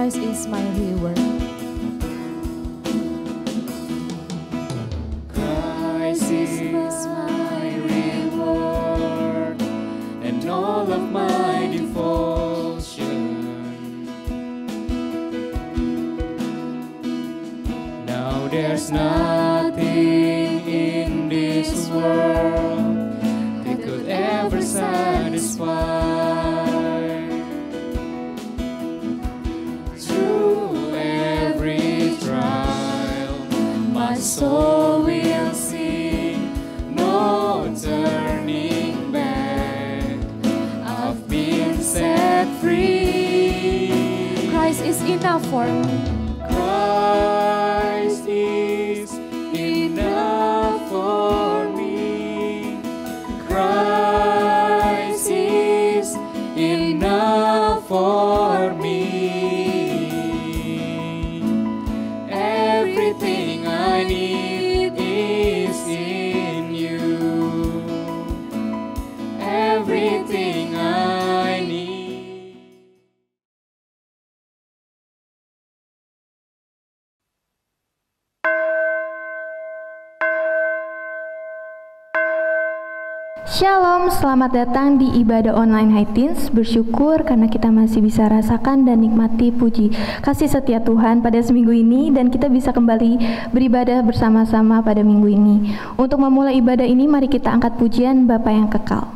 Christ is my reward. Christ is my reward and all of my devotion. Now there's nothing in this world that could ever satisfy. Through every trial, my soul will sing, no turning back. I've been set free. Christ is enough for me. Christ is enough for me. Christ is enough for me. Everything I need is in you. Everything I need. Shalom, selamat datang di ibadah online High Teens. Bersyukur karena kita masih bisa rasakan dan nikmati puji kasih setia Tuhan pada seminggu ini, dan kita bisa kembali beribadah bersama-sama pada minggu ini. Untuk memulai ibadah ini, mari kita angkat pujian Bapa yang kekal.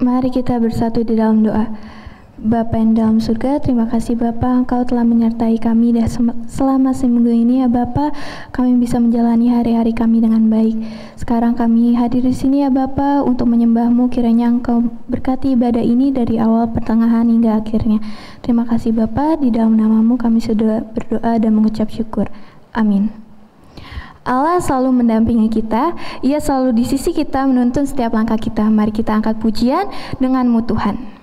Mari kita bersatu di dalam doa. Bapa yang dalam surga, terima kasih Bapa, Engkau telah menyertai kami selama seminggu ini ya Bapa. Kami bisa menjalani hari-hari kami dengan baik. Sekarang kami hadir di sini ya Bapa untuk menyembah-Mu. Kiranya Engkau berkati ibadah ini dari awal, pertengahan hingga akhirnya. Terima kasih Bapa, di dalam nama-Mu kami sudah berdoa dan mengucap syukur. Amin. Allah selalu mendampingi kita, Ia selalu di sisi kita menuntun setiap langkah kita. Mari kita angkat pujian dengan-Mu Tuhan.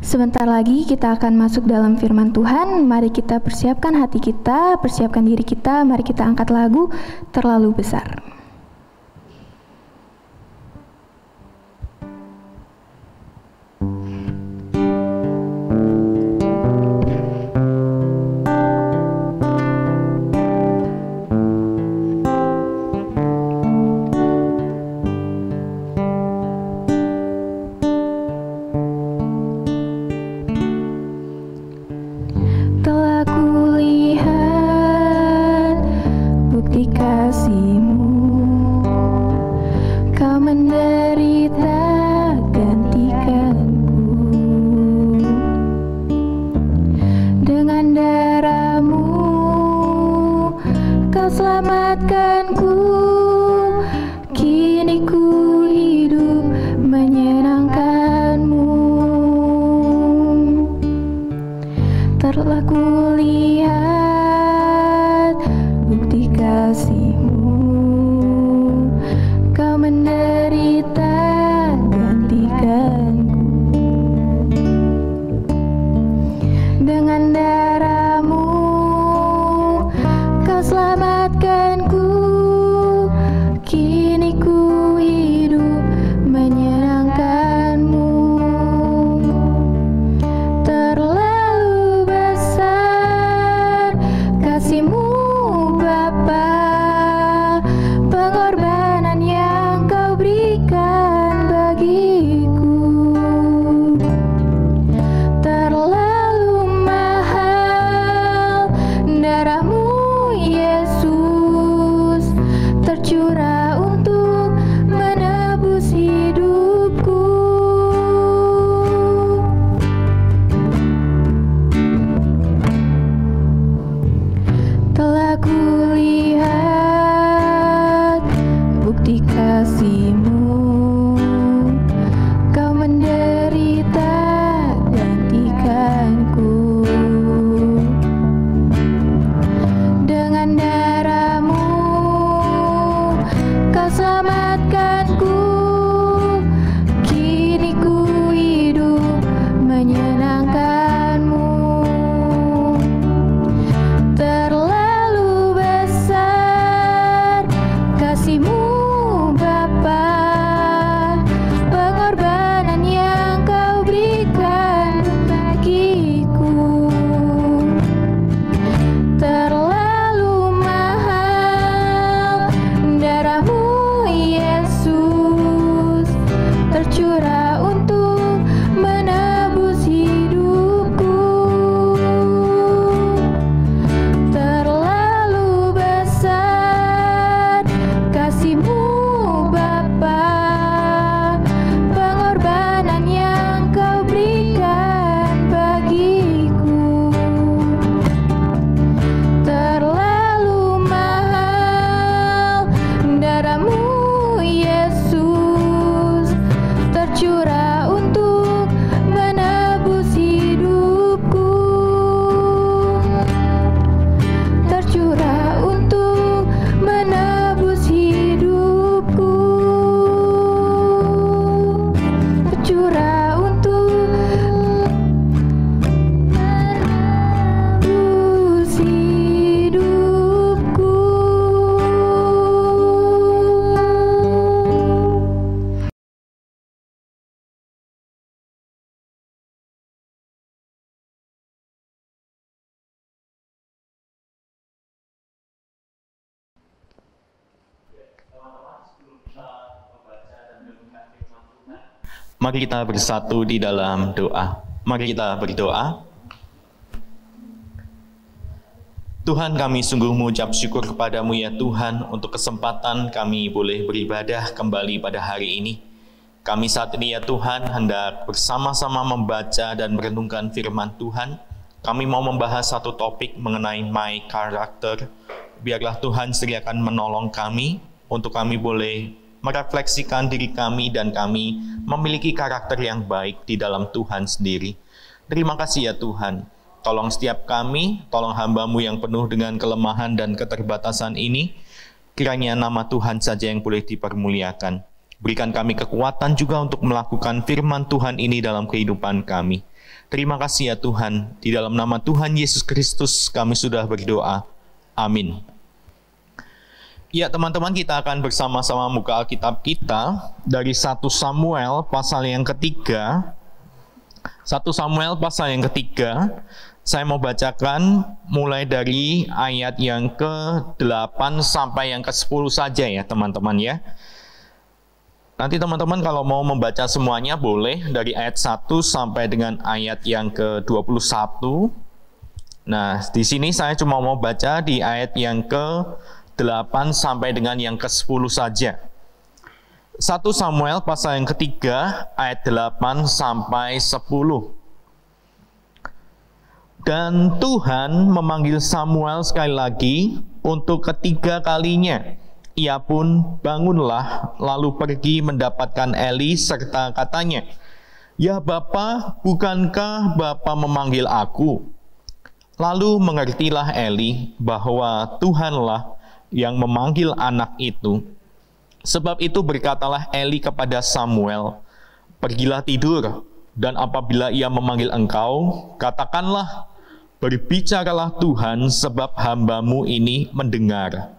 Sebentar lagi kita akan masuk dalam firman Tuhan. Mari kita persiapkan hati kita, persiapkan diri kita. Mari kita angkat lagu Terlalu Besar. Telah kulihat Mari kita bersatu di dalam doa. Mari kita berdoa. Tuhan, kami sungguh mengucap syukur kepadamu ya Tuhan untuk kesempatan kami boleh beribadah kembali pada hari ini. Kami saat ini ya Tuhan hendak bersama-sama membaca dan merenungkan firman Tuhan. Kami mau membahas satu topik mengenai my character. Biarlah Tuhan sediakan menolong kami untuk kami boleh merefleksikan diri kami dan kami memiliki karakter yang baik di dalam Tuhan sendiri. Terima kasih ya Tuhan. Tolong setiap kami, tolong hamba-Mu yang penuh dengan kelemahan dan keterbatasan ini, kiranya nama Tuhan saja yang boleh dipermuliakan. Berikan kami kekuatan juga untuk melakukan firman Tuhan ini dalam kehidupan kami. Terima kasih ya Tuhan, di dalam nama Tuhan Yesus Kristus kami sudah berdoa. Amin. Ya teman-teman, kita akan bersama-sama buka Alkitab kita dari 1 Samuel pasal yang ketiga. 1 Samuel pasal yang ketiga. Saya mau bacakan mulai dari ayat yang ke-8 sampai yang ke-10 saja ya teman-teman ya. Nanti teman-teman kalau mau membaca semuanya boleh dari ayat 1 sampai dengan ayat yang ke-21. Nah, di sini saya cuma mau baca di ayat yang ke-8 sampai dengan yang ke-10 saja. 1 Samuel pasal yang ketiga ayat 8 sampai 10. Dan Tuhan memanggil Samuel sekali lagi untuk ketiga kalinya. Ia pun bangunlah lalu pergi mendapatkan Eli serta katanya, "Ya Bapa, bukankah Bapa memanggil aku?" Lalu mengertilah Eli bahwa Tuhanlah yang memanggil anak itu. Sebab itu berkatalah Eli kepada Samuel, "Pergilah tidur, dan apabila ia memanggil engkau, katakanlah, berbicaralah Tuhan sebab hamba-Mu ini mendengar."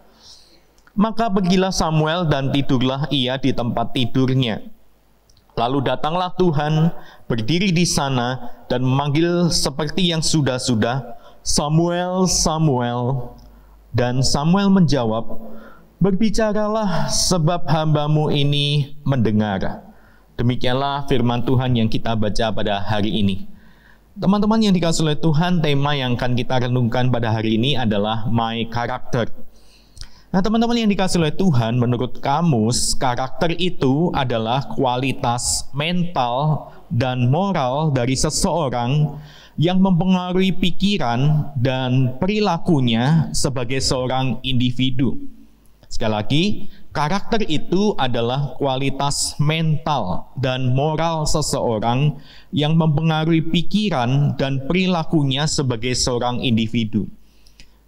Maka pergilah Samuel dan tidurlah ia di tempat tidurnya. Lalu datanglah Tuhan, berdiri di sana dan memanggil seperti yang sudah-sudah, "Samuel, Samuel." Dan Samuel menjawab, "Berbicaralah sebab hamba-Mu ini mendengar." Demikianlah firman Tuhan yang kita baca pada hari ini. Teman-teman yang dikasihi oleh Tuhan, tema yang akan kita renungkan pada hari ini adalah my character. Nah teman-teman yang dikasihi oleh Tuhan, menurut kamus, karakter itu adalah kualitas mental dan moral dari seseorang yang mempengaruhi pikiran dan perilakunya sebagai seorang individu. Sekali lagi, karakter itu adalah kualitas mental dan moral seseorang yang mempengaruhi pikiran dan perilakunya sebagai seorang individu.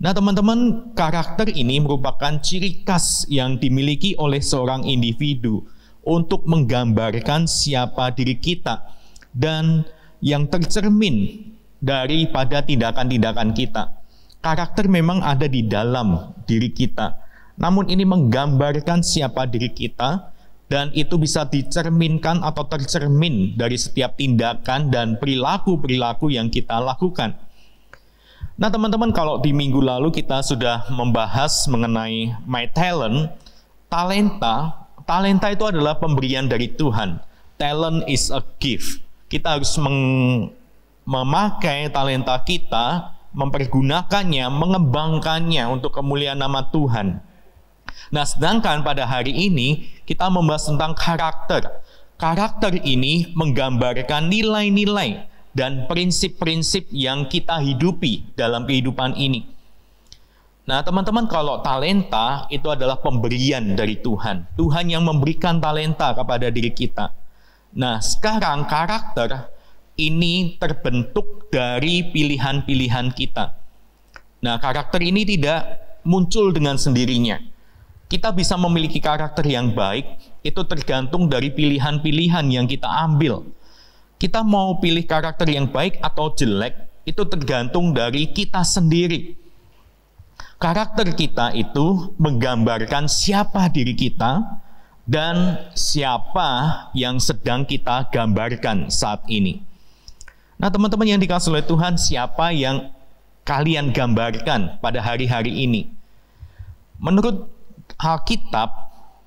Nah teman-teman, karakter ini merupakan ciri khas yang dimiliki oleh seorang individu untuk menggambarkan siapa diri kita dan yang tercermin daripada tindakan-tindakan kita. Karakter memang ada di dalam diri kita, namun ini menggambarkan siapa diri kita dan itu bisa dicerminkan atau tercermin dari setiap tindakan dan perilaku-perilaku yang kita lakukan. Nah teman-teman, kalau di minggu lalu kita sudah membahas mengenai my talent, talenta itu adalah pemberian dari Tuhan. Talent is a gift. Kita harus memakai talenta kita, mempergunakannya, mengembangkannya untuk kemuliaan nama Tuhan. Nah sedangkan pada hari ini kita membahas tentang karakter. Karakter ini menggambarkan nilai-nilai dan prinsip-prinsip yang kita hidupi dalam kehidupan ini. Nah teman-teman, kalau talenta itu adalah pemberian dari Tuhan. Tuhan yang memberikan talenta kepada diri kita. Nah sekarang karakter ini terbentuk dari pilihan-pilihan kita. Nah karakter ini tidak muncul dengan sendirinya. Kita bisa memiliki karakter yang baik, itu tergantung dari pilihan-pilihan yang kita ambil. Kita mau pilih karakter yang baik atau jelek, itu tergantung dari kita sendiri. Karakter kita itu menggambarkan siapa diri kita dan siapa yang sedang kita gambarkan saat ini. Nah teman-teman yang dikasihi oleh Tuhan, siapa yang kalian gambarkan pada hari-hari ini? Menurut Alkitab,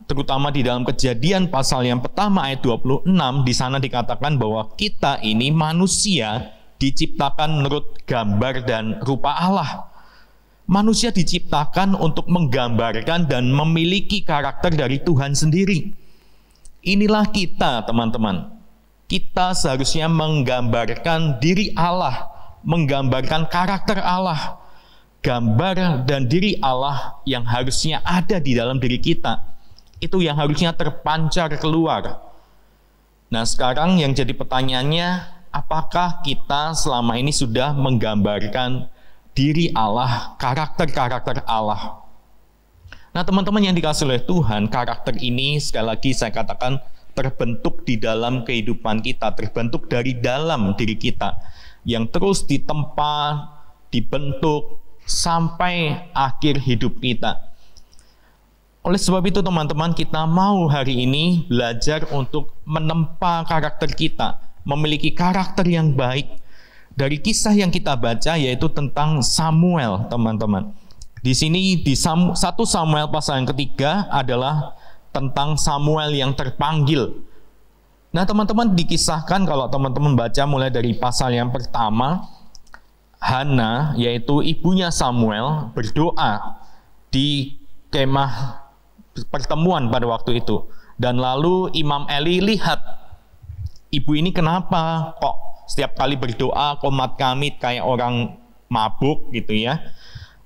terutama di dalam Kejadian pasal yang pertama ayat 26, di sana dikatakan bahwa kita ini manusia diciptakan menurut gambar dan rupa Allah. Manusia diciptakan untuk menggambarkan dan memiliki karakter dari Tuhan sendiri. Inilah kita, teman-teman. Kita seharusnya menggambarkan diri Allah, menggambarkan karakter Allah, gambar dan diri Allah yang harusnya ada di dalam diri kita. Itu yang harusnya terpancar keluar. Nah, sekarang yang jadi pertanyaannya, apakah kita selama ini sudah menggambarkan diri Allah, karakter-karakter Allah? Nah, teman-teman yang dikasihi oleh Tuhan, karakter ini sekali lagi saya katakan terbentuk di dalam kehidupan kita, terbentuk dari dalam diri kita, yang terus ditempa, dibentuk, sampai akhir hidup kita. Oleh sebab itu teman-teman, kita mau hari ini belajar untuk menempa karakter kita, memiliki karakter yang baik. Dari kisah yang kita baca yaitu tentang Samuel, teman-teman. Di sini di 1 Samuel pasal yang ketiga adalah tentang Samuel yang terpanggil. Nah, teman-teman, dikisahkan kalau teman-teman baca mulai dari pasal yang pertama, Hana, yaitu ibunya Samuel, berdoa di kemah pertemuan pada waktu itu. Dan lalu Imam Eli lihat, ibu ini kenapa kok setiap kali berdoa komat kamit kayak orang mabuk gitu ya.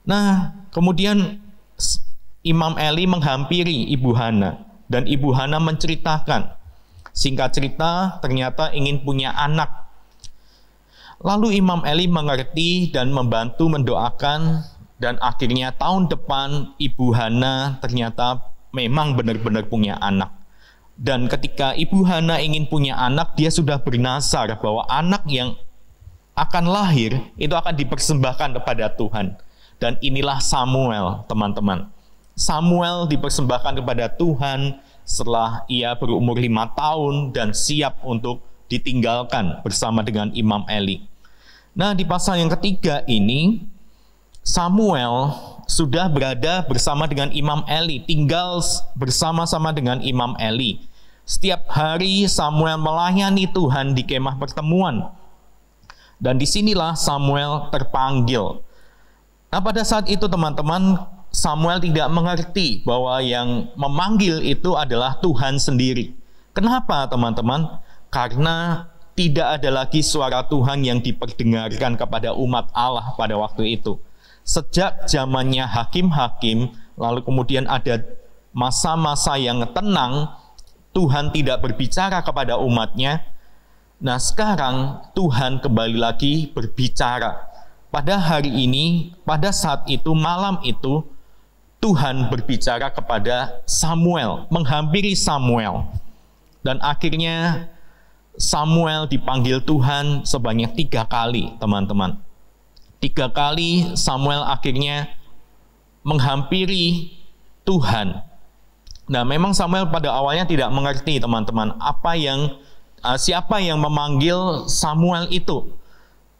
Nah, kemudian Imam Eli menghampiri Ibu Hana, dan Ibu Hana menceritakan, singkat cerita ternyata ingin punya anak. Lalu Imam Eli mengerti dan membantu mendoakan, dan akhirnya tahun depan Ibu Hana ternyata memang benar-benar punya anak. Dan ketika Ibu Hana ingin punya anak, dia sudah bernazar bahwa anak yang akan lahir itu akan dipersembahkan kepada Tuhan. Dan inilah Samuel, teman-teman. Samuel dipersembahkan kepada Tuhan setelah ia berumur 5 tahun dan siap untuk ditinggalkan bersama dengan Imam Eli. Nah, di pasal yang ketiga ini, Samuel sudah berada bersama dengan Imam Eli, tinggal bersama-sama dengan Imam Eli. Setiap hari Samuel melayani Tuhan di kemah pertemuan. Dan disinilah Samuel terpanggil. Nah, pada saat itu teman-teman, Samuel tidak mengerti bahwa yang memanggil itu adalah Tuhan sendiri. Kenapa teman-teman? Karena tidak ada lagi suara Tuhan yang diperdengarkan kepada umat Allah pada waktu itu. Sejak zamannya hakim-hakim, lalu kemudian ada masa-masa yang tenang, Tuhan tidak berbicara kepada umatnya. Nah, sekarang Tuhan kembali lagi berbicara. Pada hari ini, pada saat itu, malam itu, Tuhan berbicara kepada Samuel, menghampiri Samuel. Dan akhirnya Samuel dipanggil Tuhan sebanyak 3 kali, teman-teman. 3 kali Samuel akhirnya menghampiri Tuhan. Nah, memang Samuel pada awalnya tidak mengerti, teman-teman, siapa yang memanggil Samuel itu.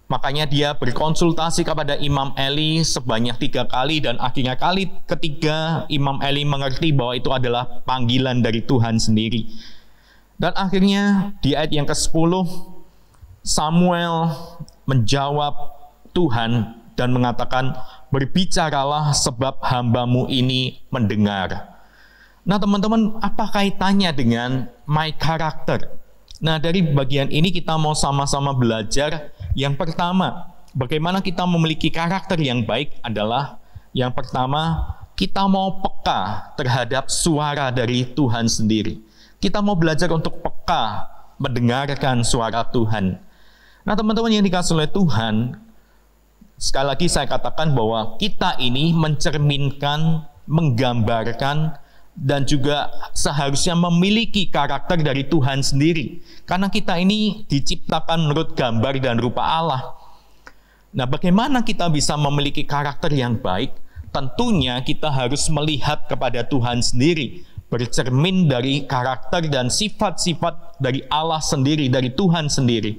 Makanya dia berkonsultasi kepada Imam Eli sebanyak 3 kali, dan akhirnya kali ketiga Imam Eli mengerti bahwa itu adalah panggilan dari Tuhan sendiri. Dan akhirnya di ayat yang ke-10 Samuel menjawab Tuhan dan mengatakan, "Berbicaralah sebab hambamu ini mendengar." Nah, teman-teman, apa kaitannya dengan my character? Nah, dari bagian ini kita mau sama-sama belajar. Yang pertama, bagaimana kita memiliki karakter yang baik adalah, yang pertama, kita mau peka terhadap suara dari Tuhan sendiri. Kita mau belajar untuk peka mendengarkan suara Tuhan. Nah, teman-teman yang dikasihi oleh Tuhan, sekali lagi saya katakan bahwa kita ini mencerminkan, menggambarkan, dan juga seharusnya memiliki karakter dari Tuhan sendiri. Karena kita ini diciptakan menurut gambar dan rupa Allah. Nah, bagaimana kita bisa memiliki karakter yang baik? Tentunya kita harus melihat kepada Tuhan sendiri, bercermin dari karakter dan sifat-sifat dari Allah sendiri, dari Tuhan sendiri.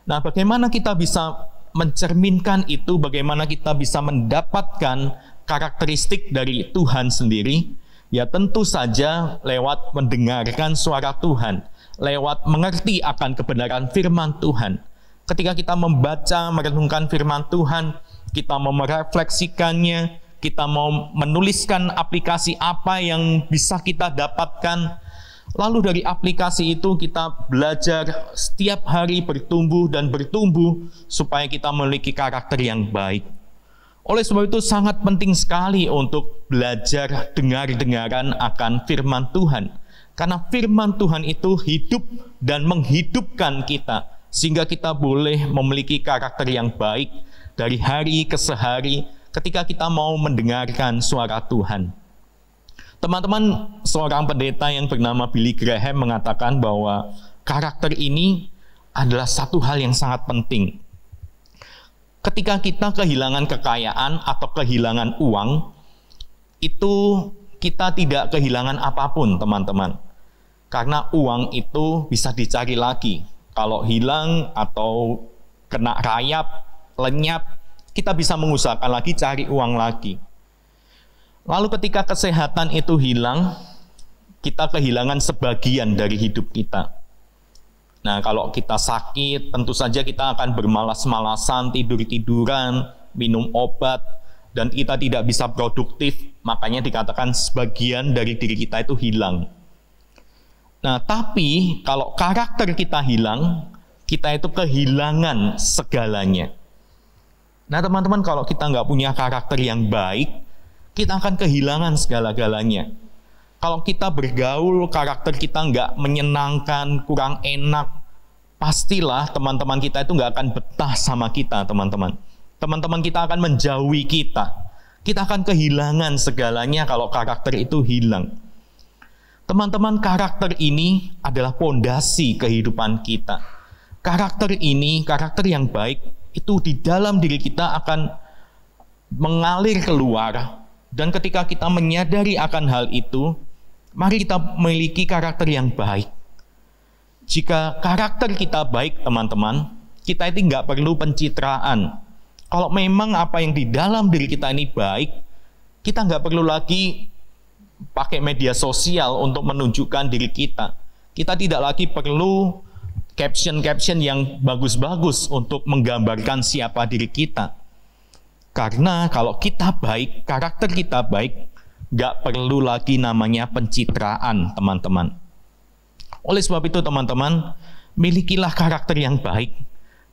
Nah, bagaimana kita bisa mencerminkan itu? Bagaimana kita bisa mendapatkan karakteristik dari Tuhan sendiri? Ya tentu saja lewat mendengarkan suara Tuhan, lewat mengerti akan kebenaran firman Tuhan. Ketika kita membaca, merenungkan firman Tuhan, kita mau merefleksikannya, kita mau menuliskan aplikasi apa yang bisa kita dapatkan. Lalu dari aplikasi itu kita belajar setiap hari bertumbuh dan bertumbuh supaya kita memiliki karakter yang baik. Oleh sebab itu sangat penting sekali untuk belajar dengar-dengaran akan firman Tuhan. Karena firman Tuhan itu hidup dan menghidupkan kita, sehingga kita boleh memiliki karakter yang baik dari hari ke hari ketika kita mau mendengarkan suara Tuhan. Teman-teman, seorang pendeta yang bernama Billy Graham mengatakan bahwa karakter ini adalah satu hal yang sangat penting. Ketika kita kehilangan kekayaan atau kehilangan uang, itu kita tidak kehilangan apapun, teman-teman. Karena uang itu bisa dicari lagi. Kalau hilang atau kena rayap, lenyap, kita bisa mengusahakan lagi cari uang lagi. Lalu ketika kesehatan itu hilang, kita kehilangan sebagian dari hidup kita. Nah, kalau kita sakit, tentu saja kita akan bermalas-malasan, tidur-tiduran, minum obat, dan kita tidak bisa produktif. Makanya dikatakan sebagian dari diri kita itu hilang. Nah, tapi kalau karakter kita hilang, kita itu kehilangan segalanya. Nah, teman-teman, kalau kita nggak punya karakter yang baik, kita akan kehilangan segala-galanya. Kalau kita bergaul, karakter kita nggak menyenangkan, kurang enak, pastilah teman-teman kita itu nggak akan betah sama kita, teman-teman. Teman-teman kita akan menjauhi kita. Kita akan kehilangan segalanya kalau karakter itu hilang. Teman-teman, karakter ini adalah pondasi kehidupan kita. Karakter ini, karakter yang baik, itu di dalam diri kita akan mengalir keluar. Dan ketika kita menyadari akan hal itu, mari kita memiliki karakter yang baik. Jika karakter kita baik, teman-teman, kita itu nggak perlu pencitraan. Kalau memang apa yang di dalam diri kita ini baik, kita nggak perlu lagi pakai media sosial untuk menunjukkan diri kita. Kita tidak lagi perlu caption-caption yang bagus-bagus untuk menggambarkan siapa diri kita. Karena kalau kita baik, karakter kita baik, nggak perlu lagi namanya pencitraan, teman-teman. Oleh sebab itu, teman-teman, milikilah karakter yang baik.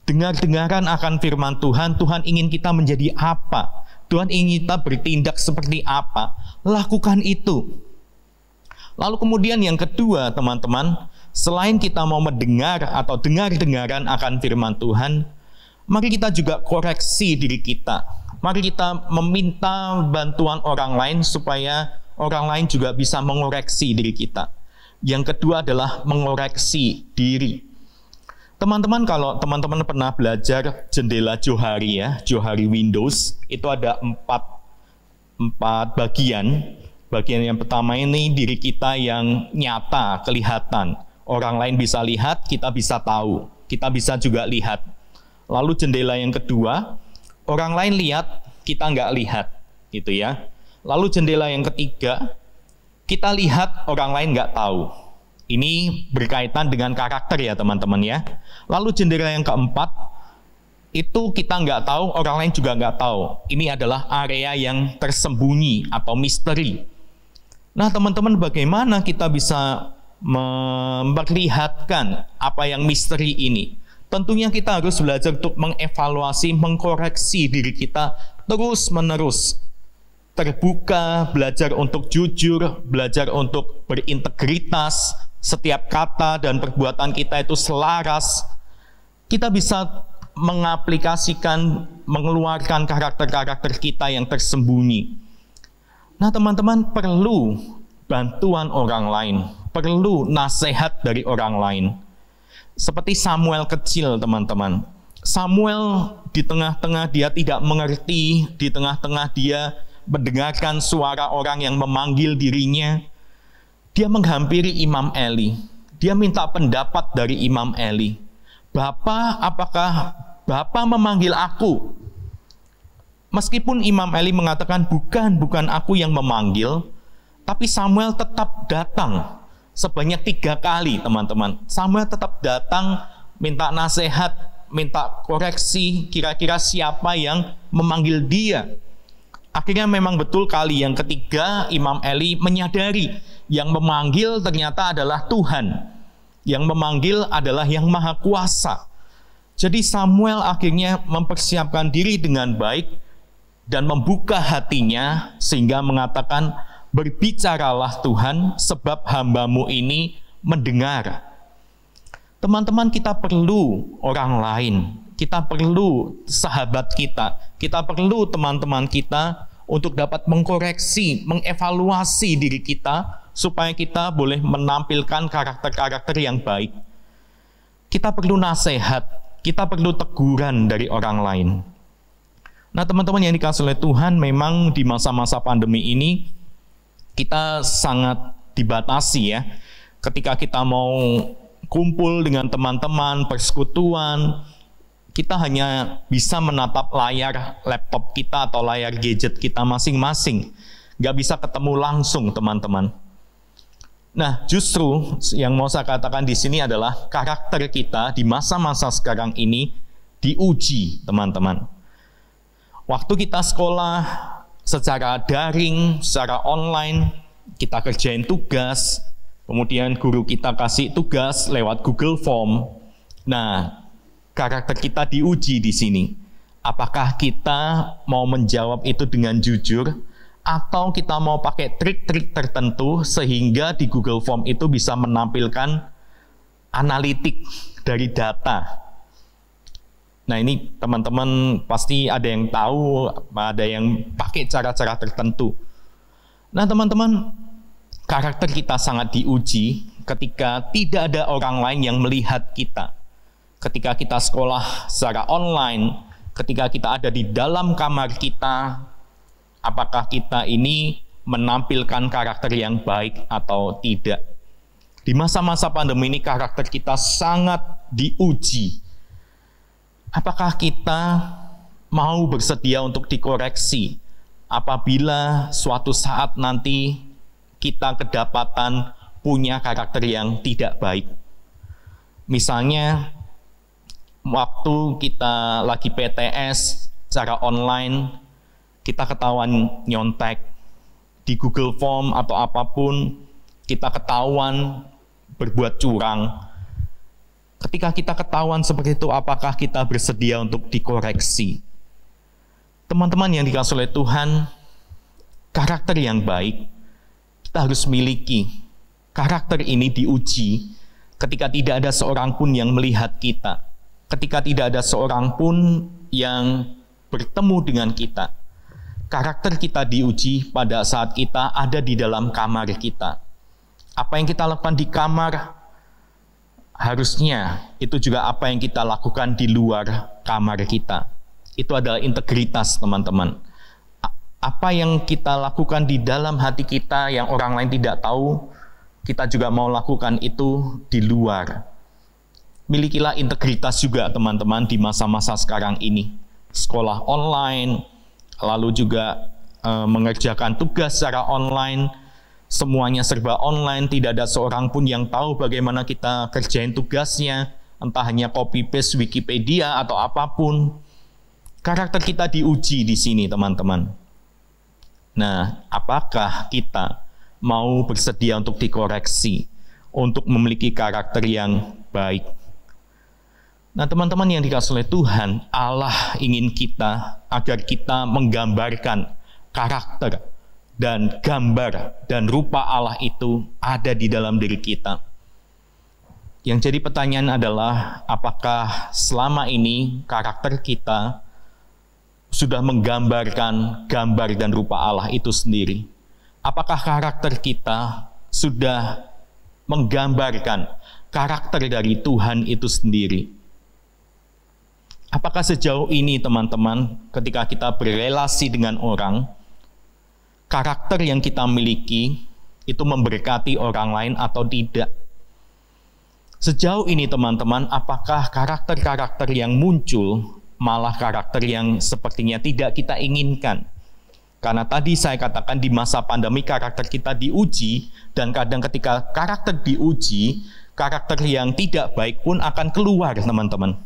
Dengar-dengaran akan firman Tuhan, Tuhan ingin kita menjadi apa? Tuhan ingin kita bertindak seperti apa? Lakukan itu. Lalu kemudian yang kedua, teman-teman, selain kita mau mendengar atau dengar-dengaran akan firman Tuhan, mari kita juga koreksi diri kita. Mari kita meminta bantuan orang lain supaya orang lain juga bisa mengoreksi diri kita. Yang kedua adalah mengoreksi diri. Teman-teman, kalau teman-teman pernah belajar jendela Johari ya, Johari Windows, itu ada empat bagian. Bagian yang pertama ini diri kita yang nyata, kelihatan. Orang lain bisa lihat, kita bisa tahu. Kita bisa juga lihat. Lalu jendela yang kedua, orang lain lihat, kita nggak lihat, gitu ya. Lalu jendela yang ketiga, kita lihat, orang lain nggak tahu. Ini berkaitan dengan karakter ya, teman-teman ya. Lalu jendela yang keempat, itu kita nggak tahu, orang lain juga nggak tahu. Ini adalah area yang tersembunyi atau misteri. Nah, teman-teman, bagaimana kita bisa memperlihatkan apa yang misteri ini? Tentunya kita harus belajar untuk mengevaluasi, mengkoreksi diri kita terus-menerus. Terbuka, belajar untuk jujur, belajar untuk berintegritas, setiap kata dan perbuatan kita itu selaras. Kita bisa mengaplikasikan, mengeluarkan karakter-karakter kita yang tersembunyi. Nah, teman-teman, perlu bantuan orang lain, perlu nasihat dari orang lain. Seperti Samuel kecil, teman-teman. Samuel di tengah-tengah dia tidak mengerti, di tengah-tengah dia mendengarkan suara orang yang memanggil dirinya. Dia menghampiri Imam Eli. Dia minta pendapat dari Imam Eli. Bapak, apakah Bapak memanggil aku? Meskipun Imam Eli mengatakan bukan aku yang memanggil, Tapi Samuel tetap datang sebanyak 3 kali, teman-teman. Samuel tetap datang, minta nasihat, minta koreksi, kira-kira siapa yang memanggil dia. Akhirnya memang betul kali yang ketiga, Imam Eli menyadari yang memanggil ternyata adalah Tuhan. Yang memanggil adalah yang Maha Kuasa. Jadi Samuel akhirnya mempersiapkan diri dengan baik dan membuka hatinya sehingga mengatakan, berbicaralah Tuhan sebab hamba-Mu ini mendengar. Teman-teman, kita perlu orang lain, kita perlu sahabat kita perlu teman-teman kita untuk dapat mengkoreksi, mengevaluasi diri kita supaya kita boleh menampilkan karakter-karakter yang baik. Kita perlu nasihat, kita perlu teguran dari orang lain. Nah, teman-teman yang dikasihi oleh Tuhan, memang di masa-masa pandemi ini kita sangat dibatasi ya. Ketika kita mau kumpul dengan teman-teman, persekutuan, kita hanya bisa menatap layar laptop kita atau layar gadget kita masing-masing. Nggak bisa ketemu langsung, teman-teman. Nah, justru yang mau saya katakan di sini adalah karakter kita di masa-masa sekarang ini diuji, teman-teman. Waktu kita sekolah secara daring, secara online, kita kerjain tugas, kemudian guru kita kasih tugas lewat Google Form. Nah, karakter kita diuji di sini. Apakah kita mau menjawab itu dengan jujur, atau kita mau pakai trik-trik tertentu sehingga di Google Form itu bisa menampilkan analitik dari data. Nah, ini teman-teman pasti ada yang tahu, ada yang pakai cara-cara tertentu. Nah, teman-teman, karakter kita sangat diuji ketika tidak ada orang lain yang melihat kita. Ketika kita sekolah secara online, ketika kita ada di dalam kamar kita, apakah kita ini menampilkan karakter yang baik atau tidak? Di masa-masa pandemi ini karakter kita sangat diuji. Apakah kita mau bersedia untuk dikoreksi apabila suatu saat nanti kita kedapatan punya karakter yang tidak baik? Misalnya, waktu kita lagi PTS secara online, kita ketahuan nyontek di Google Form atau apapun, kita ketahuan berbuat curang. Ketika kita ketahuan seperti itu, apakah kita bersedia untuk dikoreksi? Teman-teman yang dikasihi oleh Tuhan, karakter yang baik kita harus miliki. Karakter ini diuji ketika tidak ada seorang pun yang melihat kita, ketika tidak ada seorang pun yang bertemu dengan kita. Karakter kita diuji pada saat kita ada di dalam kamar kita. Apa yang kita lakukan di kamar, harusnya itu juga apa yang kita lakukan di luar kamar kita. Itu adalah integritas, teman-teman. Apa yang kita lakukan di dalam hati kita yang orang lain tidak tahu, kita juga mau lakukan itu di luar. Milikilah integritas juga, teman-teman, di masa-masa sekarang ini. Sekolah online, lalu juga mengerjakan tugas secara online, semuanya serba online, tidak ada seorang pun yang tahu bagaimana kita kerjain tugasnya, entah hanya copy-paste Wikipedia atau apapun. Karakter kita diuji di sini, teman-teman. Nah, apakah kita mau bersedia untuk dikoreksi, untuk memiliki karakter yang baik? Nah, teman-teman yang dikasihi oleh Tuhan, Allah ingin kita agar kita menggambarkan karakter dan gambar dan rupa Allah itu ada di dalam diri kita. Yang jadi pertanyaan adalah, apakah selama ini karakter kita sudah menggambarkan gambar dan rupa Allah itu sendiri? Apakah karakter kita sudah menggambarkan karakter dari Tuhan itu sendiri? Apakah sejauh ini, teman-teman, ketika kita berrelasi dengan orang, karakter yang kita miliki itu memberkati orang lain atau tidak? Sejauh ini, teman-teman, apakah karakter-karakter yang muncul malah karakter yang sepertinya tidak kita inginkan? Karena tadi saya katakan di masa pandemi karakter kita diuji, dan kadang ketika karakter diuji, karakter yang tidak baik pun akan keluar, teman-teman.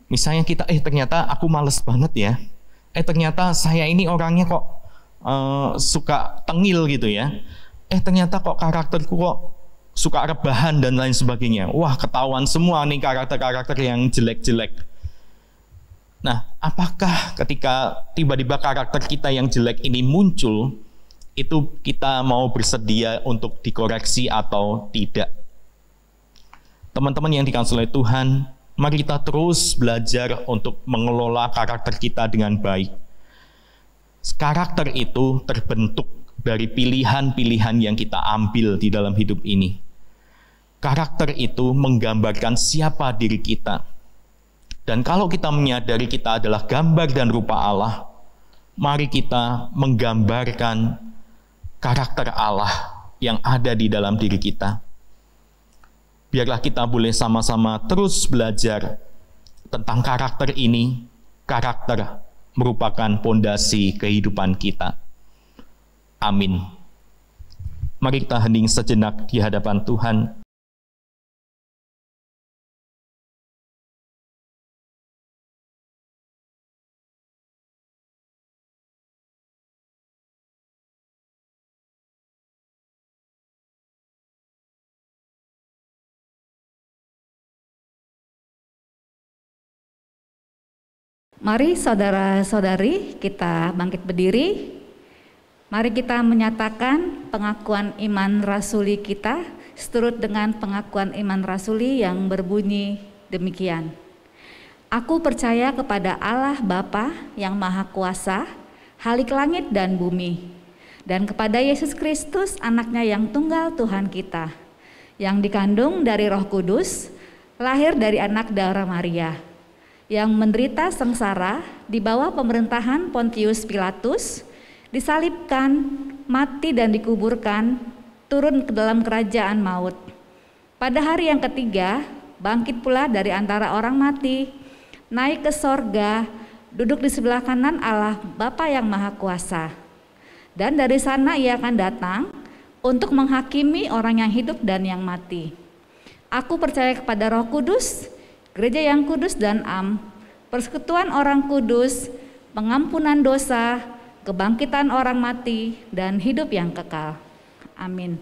Misalnya kita, ternyata aku males banget ya. Ternyata saya ini orangnya kok suka tengil gitu ya. Ternyata kok karakterku kok suka rebahan dan lain sebagainya. Wah, ketahuan semua nih karakter-karakter yang jelek-jelek. Nah, apakah ketika tiba-tiba karakter kita yang jelek ini muncul, itu kita mau bersedia untuk dikoreksi atau tidak? Teman-teman yang dikasihi oleh Tuhan, mari kita terus belajar untuk mengelola karakter kita dengan baik. Karakter itu terbentuk dari pilihan-pilihan yang kita ambil di dalam hidup ini. Karakter itu menggambarkan siapa diri kita. Dan kalau kita menyadari kita adalah gambar dan rupa Allah, mari kita menggambarkan karakter Allah yang ada di dalam diri kita. Biarlah kita boleh sama-sama terus belajar tentang karakter ini. Karakter merupakan pondasi kehidupan kita. Amin. Mari kita hening sejenak di hadapan Tuhan. Mari saudara-saudari kita bangkit berdiri. Mari kita menyatakan pengakuan iman rasuli kita seturut dengan pengakuan iman rasuli yang berbunyi demikian. Aku percaya kepada Allah Bapa yang Maha Kuasa, Halik langit dan bumi, dan kepada Yesus Kristus anaknya yang tunggal Tuhan kita, yang dikandung dari Roh Kudus, lahir dari anak darah Maria, yang menderita sengsara di bawah pemerintahan Pontius Pilatus, disalibkan, mati dan dikuburkan, turun ke dalam kerajaan maut. Pada hari yang ketiga, bangkit pula dari antara orang mati, naik ke sorga, duduk di sebelah kanan Allah Bapa yang Maha Kuasa. Dan dari sana ia akan datang untuk menghakimi orang yang hidup dan yang mati. Aku percaya kepada Roh Kudus, gereja yang kudus dan persekutuan orang kudus, pengampunan dosa, kebangkitan orang mati, dan hidup yang kekal. Amin.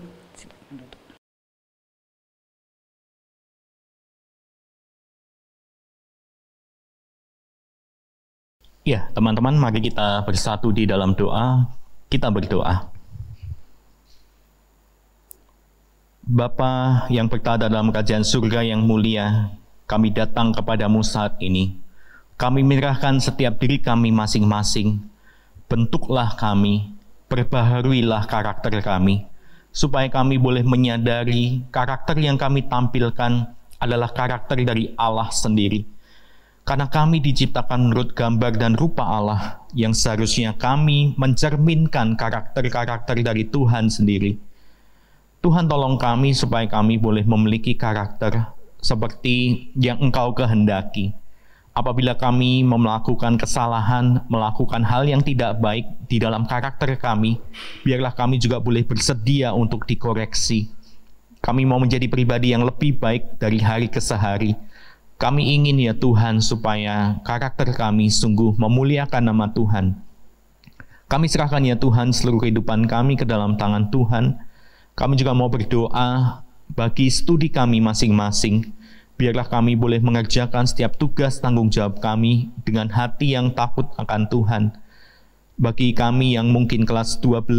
Ya, teman-teman, mari kita bersatu di dalam doa. Kita berdoa. Bapa yang berada dalam kerajaan surga yang mulia, kami datang kepadamu saat ini. Kami menyerahkan setiap diri kami masing-masing. Bentuklah kami, perbaharuilah karakter kami, supaya kami boleh menyadari karakter yang kami tampilkan adalah karakter dari Allah sendiri. Karena kami diciptakan menurut gambar dan rupa Allah, yang seharusnya kami mencerminkan karakter-karakter dari Tuhan sendiri. Tuhan tolong kami supaya kami boleh memiliki karakter seperti yang Engkau kehendaki. Apabila kami melakukan kesalahan, melakukan hal yang tidak baik di dalam karakter kami, biarlah kami juga boleh bersedia untuk dikoreksi. Kami mau menjadi pribadi yang lebih baik dari hari ke hari. Kami ingin ya Tuhan supaya karakter kami sungguh memuliakan nama Tuhan. Kami serahkan ya Tuhan seluruh kehidupan kami ke dalam tangan Tuhan. Kami juga mau berdoa bagi studi kami masing-masing. Biarlah kami boleh mengerjakan setiap tugas tanggung jawab kami dengan hati yang takut akan Tuhan. Bagi kami yang mungkin kelas 12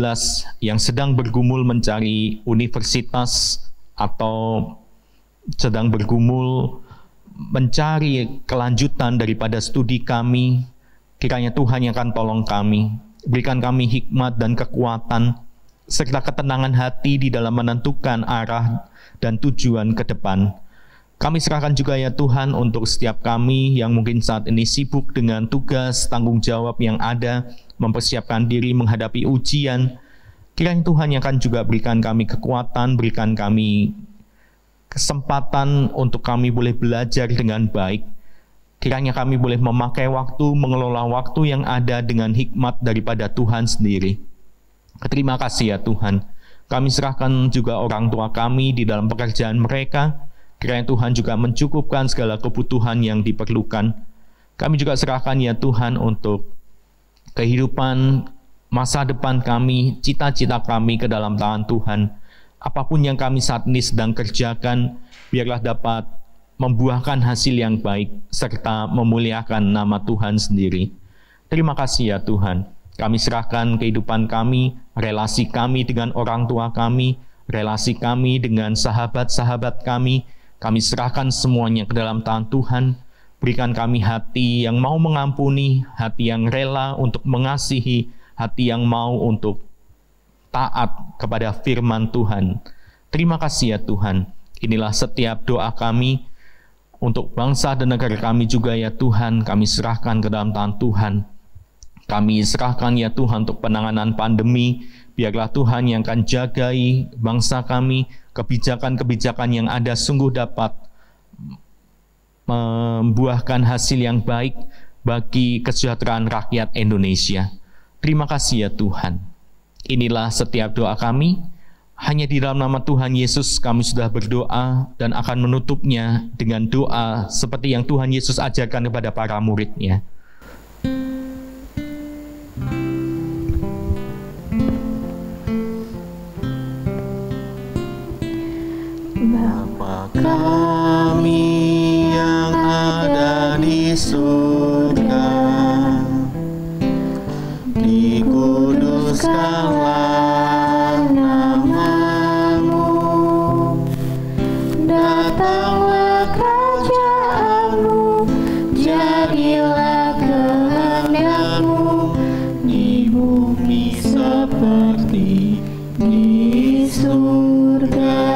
yang sedang bergumul mencari universitas atau sedang bergumul mencari kelanjutan daripada studi kami, kiranya Tuhan yang akan tolong kami. Berikan kami hikmat dan kekuatan serta ketenangan hati di dalam menentukan arah dan tujuan ke depan. Kami serahkan juga ya Tuhan untuk setiap kami yang mungkin saat ini sibuk dengan tugas, tanggung jawab yang ada, mempersiapkan diri menghadapi ujian. Kiranya Tuhan yang akan juga berikan kami kekuatan, berikan kami kesempatan untuk kami boleh belajar dengan baik. Kiranya kami boleh memakai waktu, mengelola waktu yang ada dengan hikmat daripada Tuhan sendiri. Terima kasih ya Tuhan. Kami serahkan juga orang tua kami di dalam pekerjaan mereka. Kiranya Tuhan juga mencukupkan segala kebutuhan yang diperlukan. Kami juga serahkan ya Tuhan untuk kehidupan masa depan kami, cita-cita kami ke dalam tangan Tuhan. Apapun yang kami saat ini sedang kerjakan, biarlah dapat membuahkan hasil yang baik, serta memuliakan nama Tuhan sendiri. Terima kasih ya Tuhan. Kami serahkan kehidupan kami, relasi kami dengan orang tua kami, relasi kami dengan sahabat-sahabat kami. Kami serahkan semuanya ke dalam tangan Tuhan. Berikan kami hati yang mau mengampuni, hati yang rela untuk mengasihi, hati yang mau untuk taat kepada firman Tuhan. Terima kasih ya Tuhan. Inilah setiap doa kami untuk bangsa dan negara kami juga ya Tuhan. Kami serahkan ke dalam tangan Tuhan. Kami serahkan ya Tuhan untuk penanganan pandemi. Biarlah Tuhan yang akan jagai bangsa kami. Kebijakan-kebijakan yang ada sungguh dapat membuahkan hasil yang baik bagi kesejahteraan rakyat Indonesia. Terima kasih ya Tuhan. Inilah setiap doa kami. Hanya di dalam nama Tuhan Yesus kami sudah berdoa dan akan menutupnya dengan doa seperti yang Tuhan Yesus ajarkan kepada para murid-Nya. Bapa kami yang ada di surga, dikuduskanlah nama-Mu, datanglah kerajaan-Mu, jadilah kehendak-Mu di bumi seperti di surga.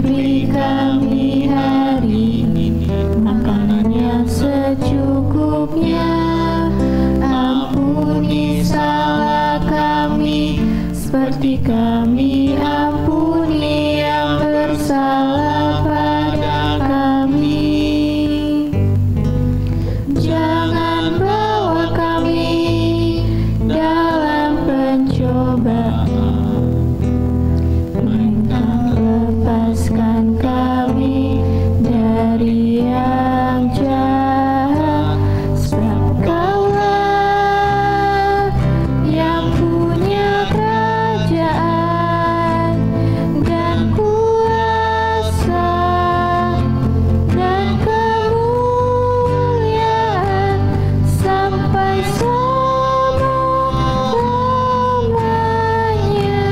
Beri kami hari ini makanan yang secukupnya. Ampuni salah kami seperti kami ampuni yang bersalah pada kami. Jangan bawa kami dalam pencobaan, melainkan lepaskan kami dari yang jahat. Sebab Kaulah yang punya kerajaan dan kuasa dan kemuliaan sampai selama-lamanya.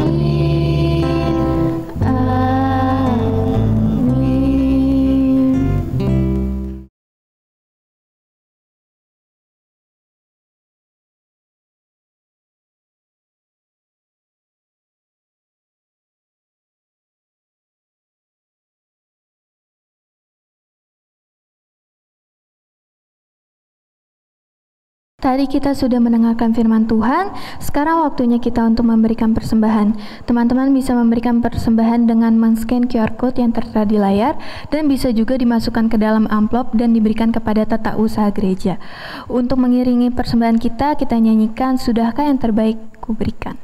Amin. Amin. Tadi kita sudah mendengarkan firman Tuhan, sekarang waktunya kita untuk memberikan persembahan. Teman-teman bisa memberikan persembahan dengan men-scan QR Code yang tertera di layar, dan bisa juga dimasukkan ke dalam amplop dan diberikan kepada tata usaha gereja. Untuk mengiringi persembahan kita nyanyikan Sudahkah yang terbaik kuberikan.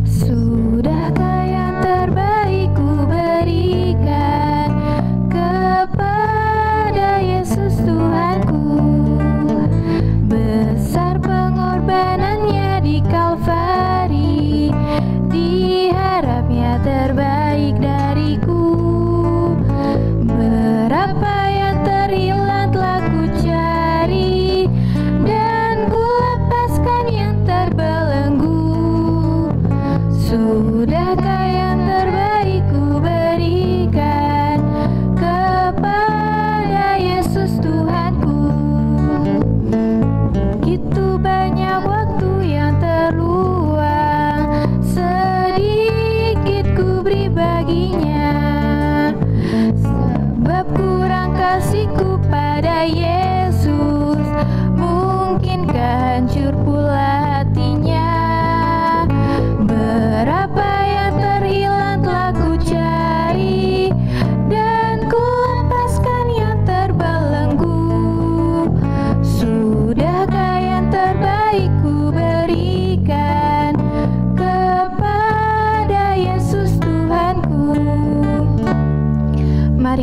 Sudahkah yang terbaik kuberikan kepada Yesus Tuhanku? Besar pengorbanannya di Kalvari, diharapnya terbaik dari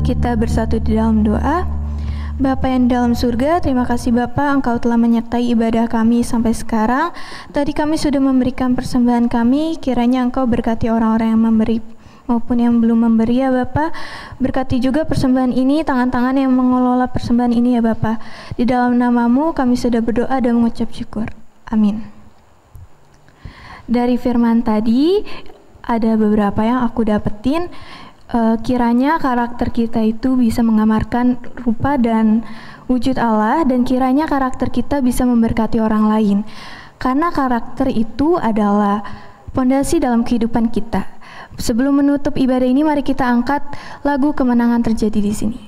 Mari kita bersatu di dalam doa. Bapa yang di dalam surga, terima kasih Bapa, Engkau telah menyertai ibadah kami sampai sekarang. Tadi kami sudah memberikan persembahan kami, kiranya Engkau berkati orang-orang yang memberi maupun yang belum memberi ya Bapa. Berkati juga persembahan ini, tangan-tangan yang mengelola persembahan ini ya Bapa. Di dalam nama-Mu kami sudah berdoa dan mengucap syukur. Amin. Dari firman tadi, ada beberapa yang aku dapetin. Kiranya karakter kita itu bisa menggambarkan rupa dan wujud Allah, dan kiranya karakter kita bisa memberkati orang lain. Karena karakter itu adalah pondasi dalam kehidupan kita. Sebelum menutup ibadah ini, mari kita angkat lagu Kemenangan Terjadi di Sini.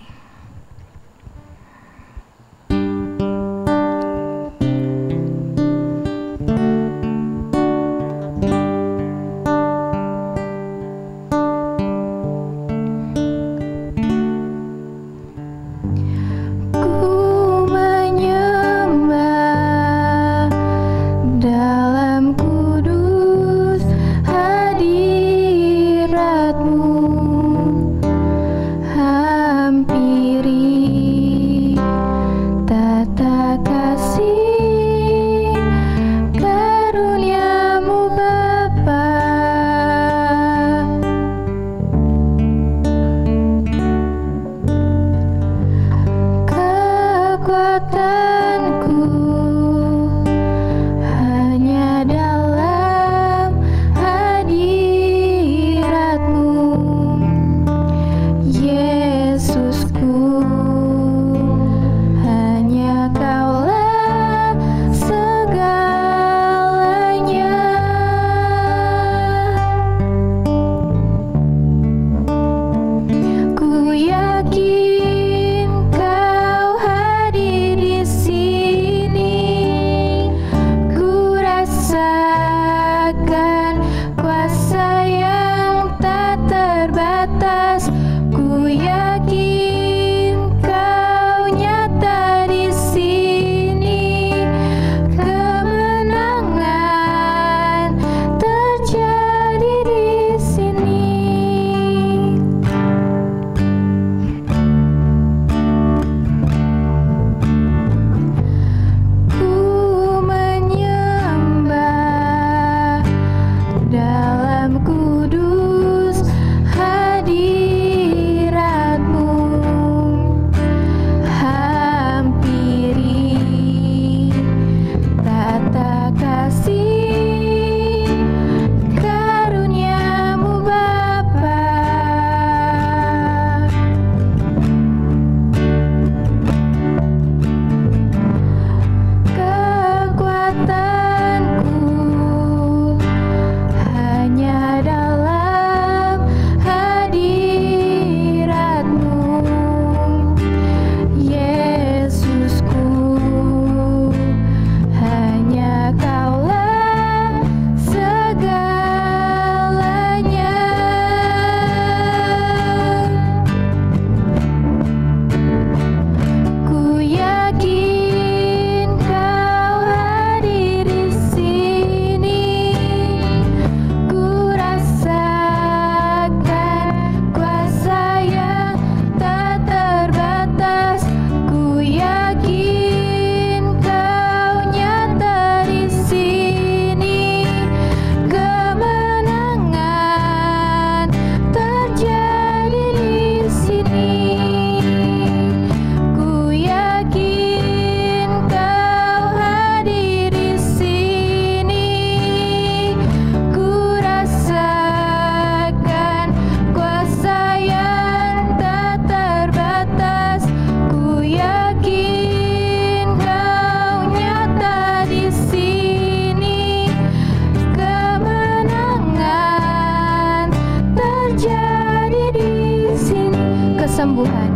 Kesembuhan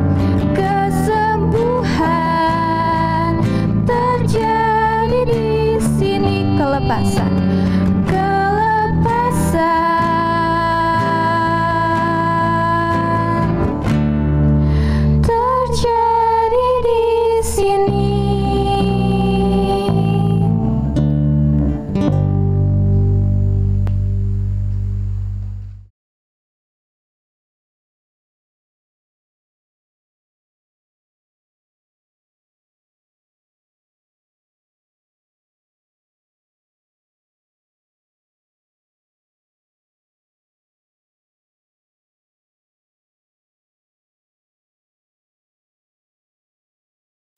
terjadi di sini, kelepasan.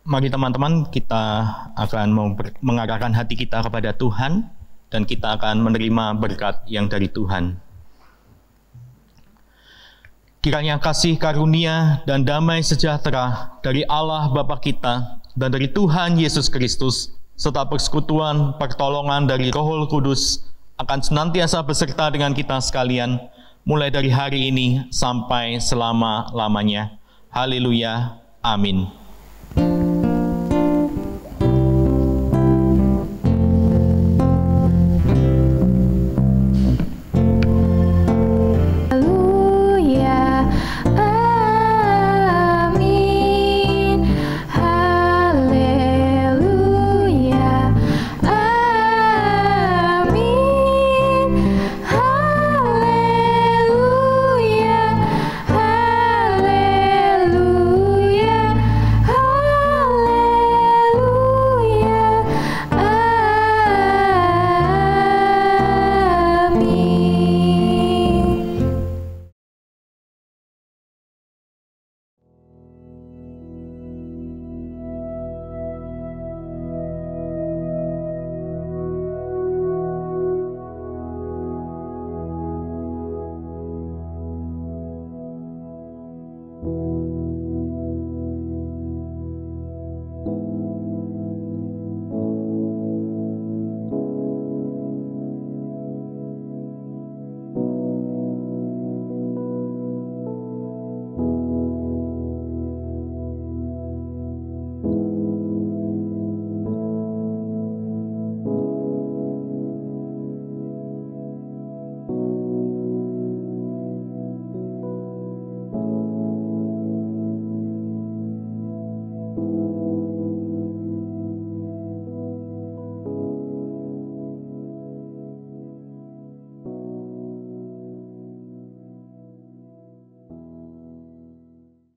Mari teman-teman, kita akan mengarahkan hati kita kepada Tuhan dan kita akan menerima berkat yang dari Tuhan. Kiranya kasih karunia dan damai sejahtera dari Allah Bapa kita dan dari Tuhan Yesus Kristus serta persekutuan pertolongan dari Roh Kudus akan senantiasa beserta dengan kita sekalian mulai dari hari ini sampai selama-lamanya. Haleluya. Amin.